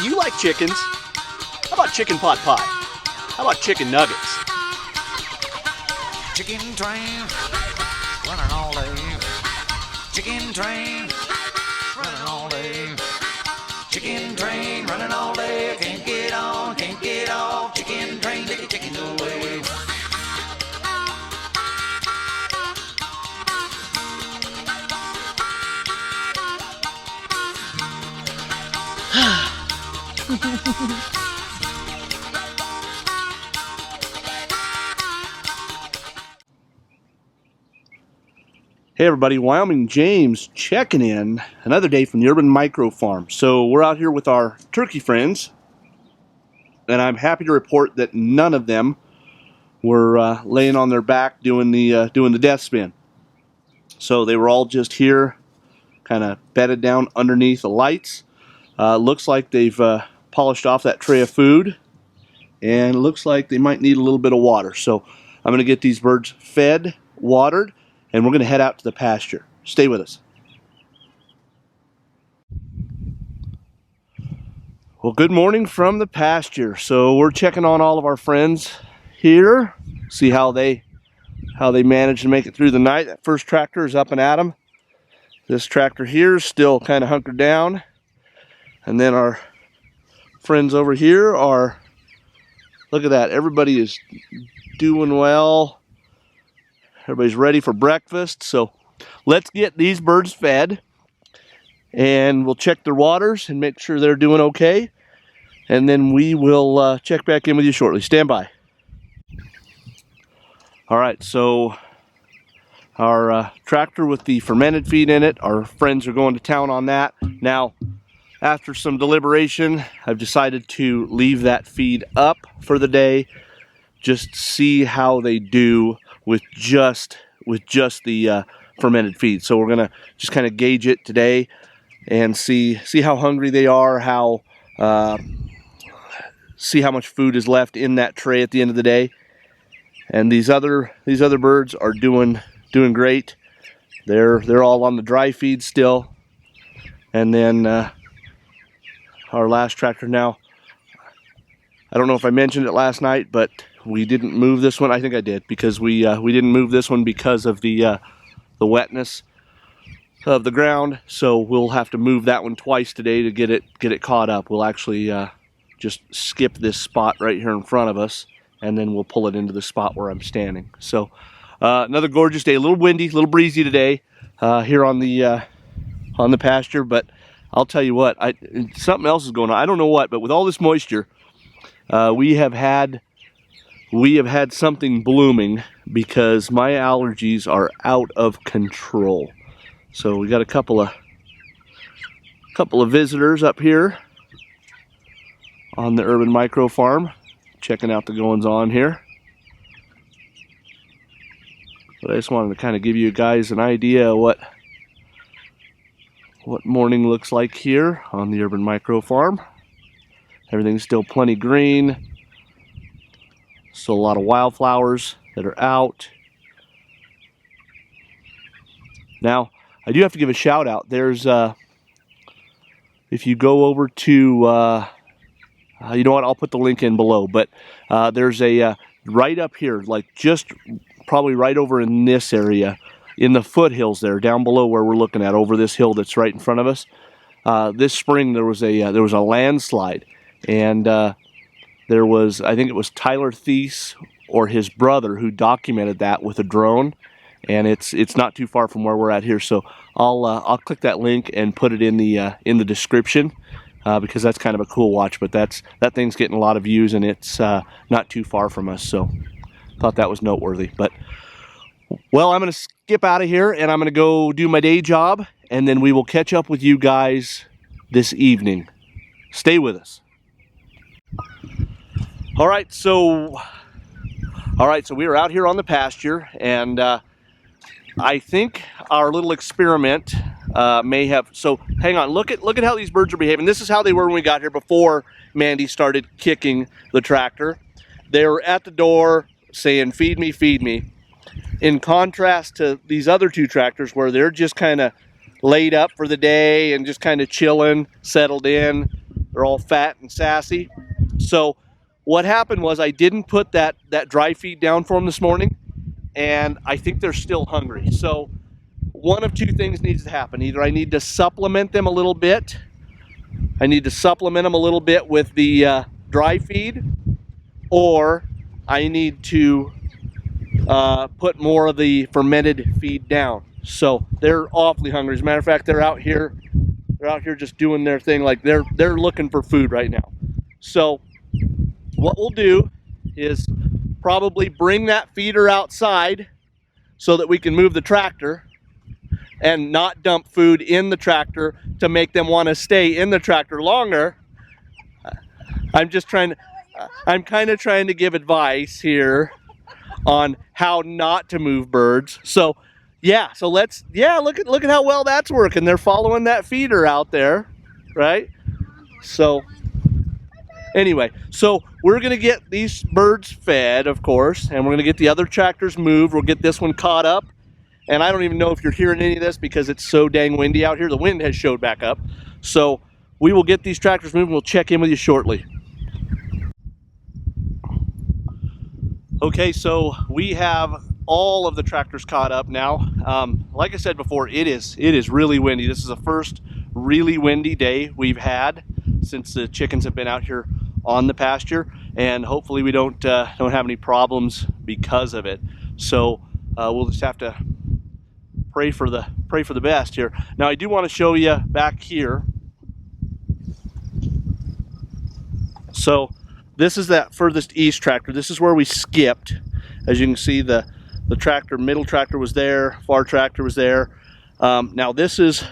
do you like chickens? How about chicken pot pie? How about chicken nuggets? Chicken train, running all day. Chicken train, running all day. Chicken train, running all day. Can't get on, can't get off. Chicken train, take the chickens away. Hey everybody, Wyoming James checking in another day from the Urban Micro Farm. So we're out here with our turkey friends, and I'm happy to report that none of them were laying on their back doing the death spin. So they were all just here, kind of bedded down underneath the lights. Looks like they've polished off that tray of food, and it looks like they might need a little bit of water. So I'm going to get these birds fed, watered, and we're going to head out to the pasture. Stay with us. Well, good morning from the pasture. So we're checking on all of our friends here, see how they managed to make it through the night. That first tractor is up and at 'em. This tractor here is still kind of hunkered down. And then our friends over here are, look at that, everybody is doing well. Everybody's ready for breakfast, so let's get these birds fed, and we'll check their waters and make sure they're doing okay, and then we will check back in with you shortly. Stand by. All right, so our tractor with the fermented feed in it, our friends are going to town on that. Now, after some deliberation, I've decided to leave that feed up for the day, just see how they do with just the fermented feed. So we're gonna just kind of gauge it today and see how hungry they are, see how much food is left in that tray at the end of the day. And these other birds are doing great. They're all on the dry feed still. And then our last tractor now, I don't know if I mentioned it last night, but we didn't move this one. I think I did, because we didn't move this one because of the wetness of the ground. So we'll have to move that one twice today to get it caught up. We'll actually just skip this spot right here in front of us, and then we'll pull it into the spot where I'm standing. So another gorgeous day. A little windy, a little breezy today here on the pasture. But I'll tell you what, something else is going on. I don't know what, but with all this moisture, we have had something blooming, because my allergies are out of control. So we got a couple of visitors up here on the Urban Micro Farm, checking out the goings on here. But I just wanted to kind of give you guys an idea of what morning looks like here on the Urban Micro Farm. Everything's still plenty green. So a lot of wildflowers that are out. Now, I do have to give a shout out. There's, if you go over to, you know what, I'll put the link in below, but there's a, right up here, like just probably right over in this area, in the foothills there, down below where we're looking at, over this hill that's right in front of us. This spring there was a landslide, and there was, I think it was Tyler Thies or his brother who documented that with a drone, and it's not too far from where we're at here. So I'll click that link and put it in the description, because that's kind of a cool watch. But that thing's getting a lot of views, and it's not too far from us. So thought that was noteworthy. But well, I'm going to skip out of here, and I'm going to go do my day job, and then we will catch up with you guys this evening. Stay with us. All right, so we are out here on the pasture, and I think our little experiment may have. So hang on, look at how these birds are behaving. This is how they were when we got here before Mandy started kicking the tractor. They were at the door saying, "Feed me, feed me." In contrast to these other two tractors, where they're just kind of laid up for the day and just kind of chilling, settled in. They're all fat and sassy. So what happened was I didn't put that dry feed down for them this morning, and I think they're still hungry. So one of two things needs to happen. Either I need to supplement them a little bit. I need to supplement them a little bit with the dry feed, or I need to put more of the fermented feed down. So they're awfully hungry. As a matter of fact, they're out here just doing their thing. Like they're looking for food right now. So what we'll do is probably bring that feeder outside so that we can move the tractor and not dump food in the tractor to make them want to stay in the tractor longer. I'm kind of trying to give advice here on how not to move birds. So look at how well that's working. They're following that feeder out there, right? So anyway, so we're gonna get these birds fed, of course, and we're gonna get the other tractors moved. We'll get this one caught up. And I don't even know if you're hearing any of this because it's so dang windy out here. The wind has showed back up. So we will get these tractors moved and we'll check in with you shortly. Okay, so we have all of the tractors caught up now. Like I said before, it is really windy. This is the first really windy day we've had since the chickens have been out here on the pasture, and hopefully we don't have any problems because of it. So we'll just have to pray for the best here. Now I do want to show you back here. So this is that furthest east tractor. This is where we skipped. As you can see, the tractor, middle tractor was there, far tractor was there. Now this is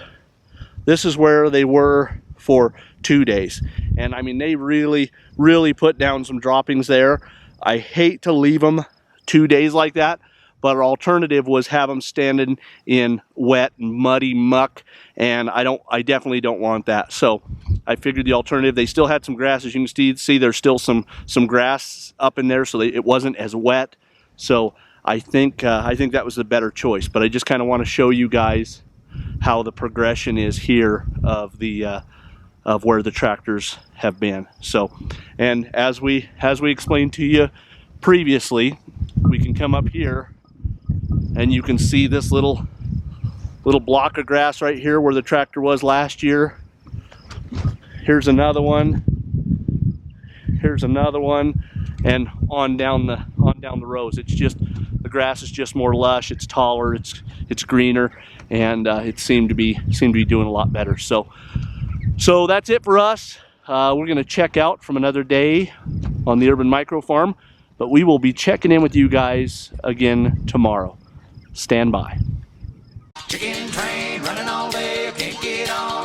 where they were for 2 days, and I mean they really put down some droppings there. I hate to leave them 2 days like that, but our alternative was have them standing in wet and muddy muck, and I definitely don't want that. So I figured the alternative, they still had some grass. As you can see there's still some grass up in there, so it wasn't as wet. So I think that was the better choice. But I just kind of want to show you guys how the progression is here of the of where the tractors have been. So, and as we explained to you previously, we can come up here and you can see this little block of grass right here where the tractor was last year. Here's another one. Here's another one, and on down the rows. It's just the grass is just more lush. It's taller. It's greener, and it seemed to be doing a lot better. So that's it for us. We're going to check out from another day on the Urban Micro Farm, but we will be checking in with you guys again tomorrow. Stand by. Chicken train running all day, I can't get on.